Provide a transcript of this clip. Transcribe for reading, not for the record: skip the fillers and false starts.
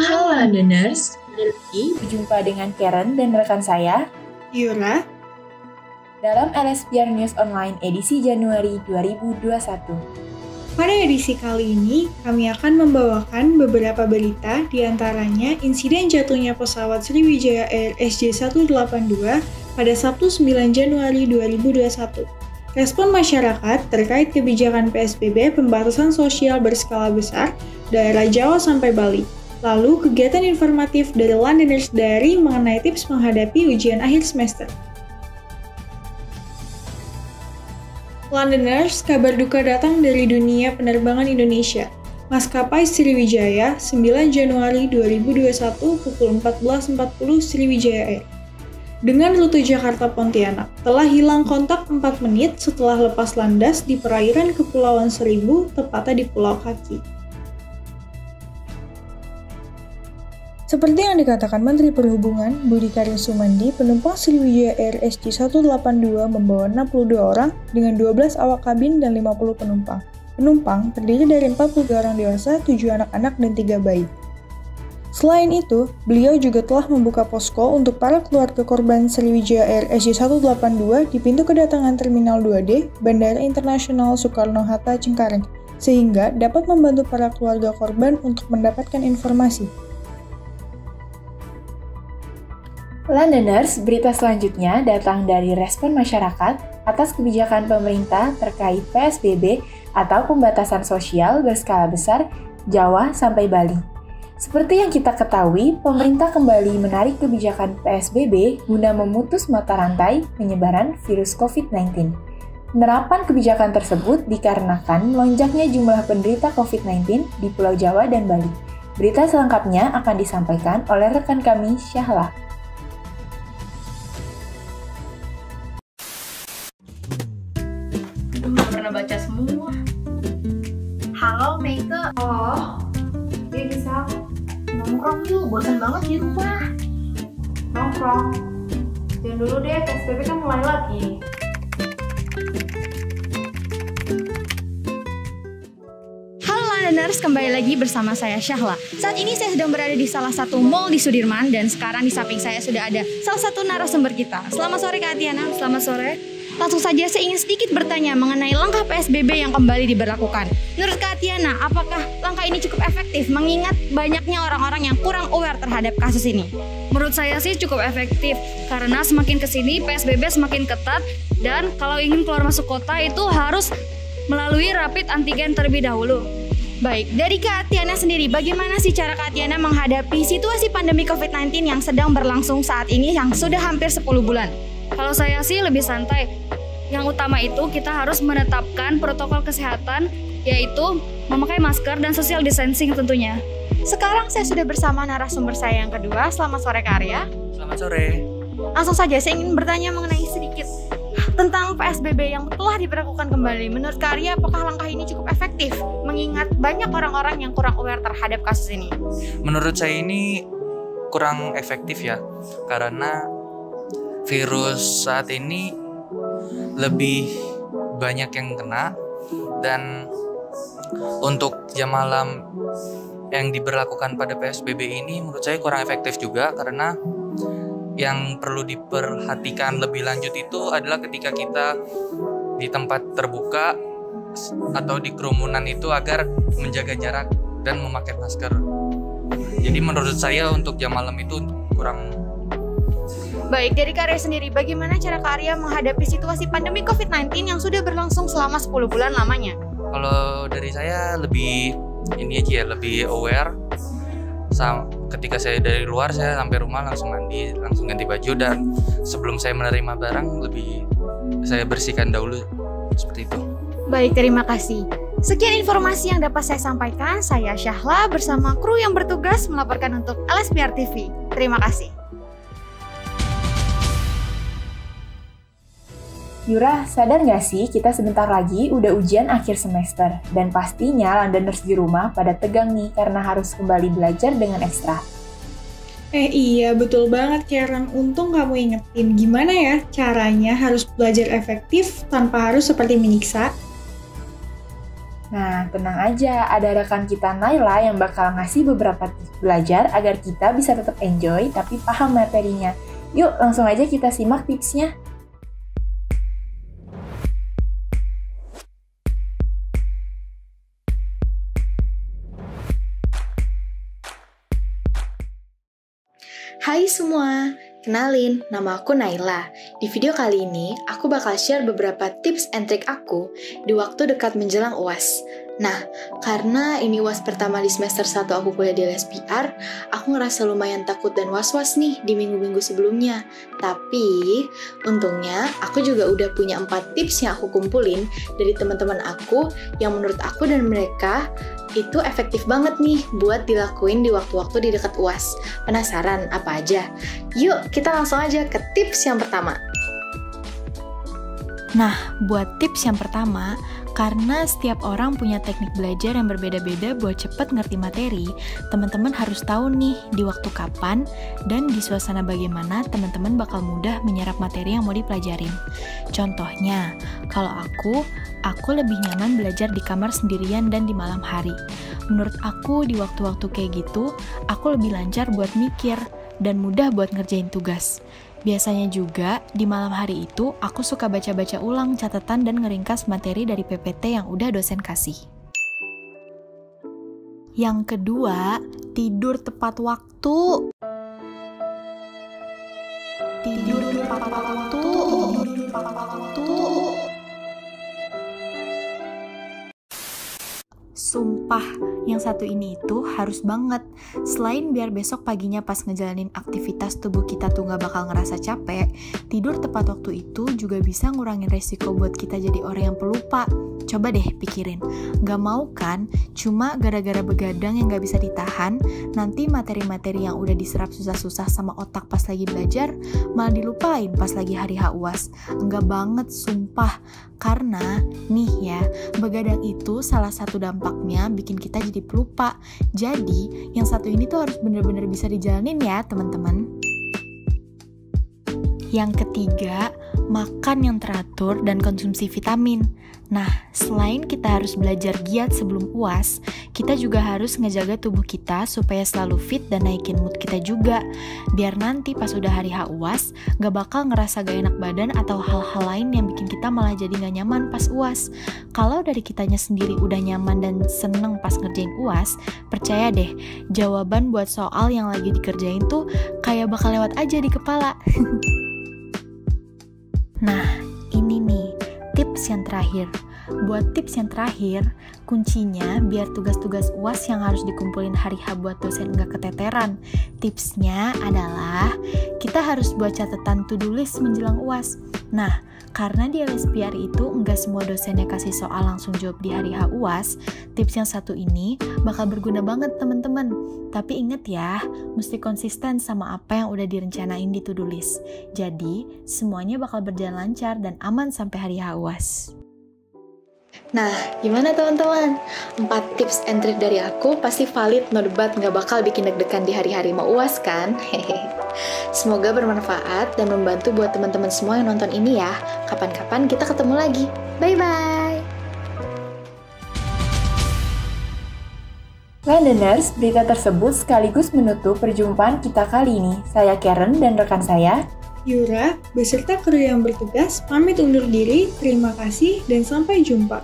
Halo Londoners, kembali lagi berjumpa dengan Karen dan rekan saya, Yura, dalam LSPR News Online edisi Januari 2021. Pada edisi kali ini, kami akan membawakan beberapa berita, diantaranya insiden jatuhnya pesawat Sriwijaya Air SJ182 pada Sabtu 9 Januari 2021. Respon masyarakat terkait kebijakan PSBB pembatasan sosial berskala besar daerah Jawa sampai Bali. Lalu, kegiatan informatif dari Londoners Diary mengenai tips menghadapi ujian akhir semester. Londoners, kabar duka datang dari dunia penerbangan Indonesia. Maskapai Sriwijaya, 9 Januari 2021 pukul 14.40 Sriwijaya Air. Dengan rute Jakarta-Pontianak, telah hilang kontak 4 menit setelah lepas landas di perairan Kepulauan Seribu, tepatnya di Pulau Kaki. Seperti yang dikatakan Menteri Perhubungan, Budi Karya Sumandi, penumpang Sriwijaya Air SJ182 membawa 62 orang dengan 12 awak kabin dan 50 penumpang. Penumpang terdiri dari 43 orang dewasa, 7 anak-anak, dan 3 bayi. Selain itu, beliau juga telah membuka posko untuk para keluarga korban Sriwijaya Air SJ182 di pintu kedatangan Terminal 2D, Bandara Internasional Soekarno-Hatta, Cengkareng, sehingga dapat membantu para keluarga korban untuk mendapatkan informasi. Londoners, berita selanjutnya datang dari respon masyarakat atas kebijakan pemerintah terkait PSBB atau pembatasan sosial berskala besar Jawa sampai Bali. Seperti yang kita ketahui, pemerintah kembali menarik kebijakan PSBB guna memutus mata rantai penyebaran virus COVID-19. Penerapan kebijakan tersebut dikarenakan melonjaknya jumlah penderita COVID-19 di Pulau Jawa dan Bali. Berita selengkapnya akan disampaikan oleh rekan kami, Syahla. Udah pernah baca semua. Halo Meike. Oh, dia bisa nongkrong yuk, bosan banget di rumah. Nongkrong? Jangan dulu deh, PSBB kan mulai lagi. Halo Londoners, kembali lagi bersama saya Syahla. Saat ini saya sedang berada di salah satu mall di Sudirman dan sekarang di samping saya sudah ada salah satu narasumber kita. Selamat sore Kak Atiana. Selamat sore. Langsung saja saya ingin sedikit bertanya mengenai langkah PSBB yang kembali diberlakukan. Menurut Kak Atiana, apakah langkah ini cukup efektif mengingat banyaknya orang-orang yang kurang aware terhadap kasus ini? Menurut saya sih cukup efektif karena semakin kesini PSBB semakin ketat dan kalau ingin keluar masuk kota itu harus melalui rapid antigen terlebih dahulu. Baik, dari Kak Atiana sendiri, bagaimana sih cara Kak Atiana menghadapi situasi pandemi COVID-19 yang sedang berlangsung saat ini yang sudah hampir 10 bulan? Kalau saya sih lebih santai. Yang utama itu kita harus menetapkan protokol kesehatan, yaitu memakai masker dan social distancing tentunya. Sekarang saya sudah bersama narasumber saya yang kedua. Selamat sore Kak Arya. Selamat sore. Langsung saja saya ingin bertanya mengenai sedikit tentang PSBB yang telah diberlakukan kembali. Menurut Kak Arya, apakah langkah ini cukup efektif mengingat banyak orang-orang yang kurang aware terhadap kasus ini? Menurut saya ini kurang efektif ya, karena virus saat ini lebih banyak yang kena dan untuk jam malam yang diberlakukan pada PSBB ini menurut saya kurang efektif juga karena yang perlu diperhatikan lebih lanjut itu adalah ketika kita di tempat terbuka atau di kerumunan itu agar menjaga jarak dan memakai masker. Jadi menurut saya untuk jam malam itu kurang. Baik, dari Kak Arya sendiri, bagaimana cara Kak Arya menghadapi situasi pandemi COVID-19 yang sudah berlangsung selama 10 bulan lamanya? Kalau dari saya lebih ini aja ya, lebih aware. Ketika saya dari luar, saya sampai rumah langsung mandi, langsung ganti baju, dan sebelum saya menerima barang lebih saya bersihkan dahulu, seperti itu. Baik, terima kasih. Sekian informasi yang dapat saya sampaikan. Saya Syahla bersama kru yang bertugas melaporkan untuk LSPR TV. Terima kasih. Yura, sadar nggak sih kita sebentar lagi udah ujian akhir semester dan pastinya Londoners di rumah pada tegang nih karena harus kembali belajar dengan ekstra. Iya, betul banget Karen. Untung kamu ingetin gimana ya caranya harus belajar efektif tanpa harus seperti menyiksa. Nah, tenang aja, ada rekan kita Naila yang bakal ngasih beberapa tips belajar agar kita bisa tetap enjoy tapi paham materinya. Yuk, langsung aja kita simak tipsnya. Hai semua, kenalin, nama aku Naila. Di video kali ini, aku bakal share beberapa tips and trik aku di waktu dekat menjelang UAS. Nah, karena ini UAS pertama di semester 1 aku kuliah di LSPR, aku ngerasa lumayan takut dan was-was nih di minggu-minggu sebelumnya. Tapi, untungnya aku juga udah punya 4 tips yang aku kumpulin dari teman-teman aku yang menurut aku dan mereka itu efektif banget nih buat dilakuin di waktu-waktu di dekat UAS. Penasaran apa aja? Yuk, kita langsung aja ke tips yang pertama. Nah, buat tips yang pertama, karena setiap orang punya teknik belajar yang berbeda-beda buat cepet ngerti materi, teman-teman harus tahu nih di waktu kapan dan di suasana bagaimana teman-teman bakal mudah menyerap materi yang mau dipelajarin. Contohnya, kalau aku lebih nyaman belajar di kamar sendirian dan di malam hari. Menurut aku di waktu-waktu kayak gitu, aku lebih lancar buat mikir dan mudah buat ngerjain tugas. Biasanya juga, di malam hari itu aku suka baca-baca ulang catatan dan ngeringkas materi dari PPT yang udah dosen kasih. Yang kedua, tidur tepat waktu. Tidur tepat waktu. Sumpah, yang satu ini itu harus banget. Selain biar besok paginya pas ngejalanin aktivitas tubuh kita tuh gak bakal ngerasa capek, tidur tepat waktu itu juga bisa ngurangin resiko buat kita jadi orang yang pelupa. Coba deh pikirin, gak mau kan cuma gara-gara begadang yang gak bisa ditahan, nanti materi-materi yang udah diserap susah-susah sama otak pas lagi belajar, malah dilupain pas lagi hari UAS. Enggak banget, sumpah. Karena, nih ya, begadang itu salah satu dampaknya bikin kita jadi pelupa. Jadi, yang satu ini tuh harus bener-bener bisa dijalanin ya, teman-teman. Yang ketiga, makan yang teratur dan konsumsi vitamin. Nah, selain kita harus belajar giat sebelum UAS, kita juga harus ngejaga tubuh kita supaya selalu fit dan naikin mood kita juga. Biar nanti pas udah hari UAS, gak bakal ngerasa gak enak badan atau hal-hal lain yang bikin kita malah jadi gak nyaman pas UAS. Kalau dari kitanya sendiri udah nyaman dan seneng pas ngerjain UAS, percaya deh, jawaban buat soal yang lagi dikerjain tuh kayak bakal lewat aja di kepala. Nah, ini nih, tips yang terakhir. Buat tips yang terakhir, kuncinya biar tugas-tugas UAS yang harus dikumpulin hari H buat dosen nggak keteteran. Tipsnya adalah kita harus buat catatan to-do list menjelang UAS. Nah, karena di LSPR itu nggak semua dosennya kasih soal langsung jawab di hari H UAS, tips yang satu ini bakal berguna banget teman-teman. Tapi inget ya, mesti konsisten sama apa yang udah direncanain di to-do list. Jadi, semuanya bakal berjalan lancar dan aman sampai hari H UAS. Nah, gimana teman-teman? 4 tips and trik dari aku pasti valid, no debat, nggak bakal bikin deg-degan di hari-hari mau UAS kan? Semoga bermanfaat dan membantu buat teman-teman semua yang nonton ini ya. Kapan-kapan kita ketemu lagi. Bye-bye! Londoners, berita tersebut sekaligus menutup perjumpaan kita kali ini. Saya Karen dan rekan saya, Yura, beserta kru yang bertugas, pamit undur diri, terima kasih, dan sampai jumpa.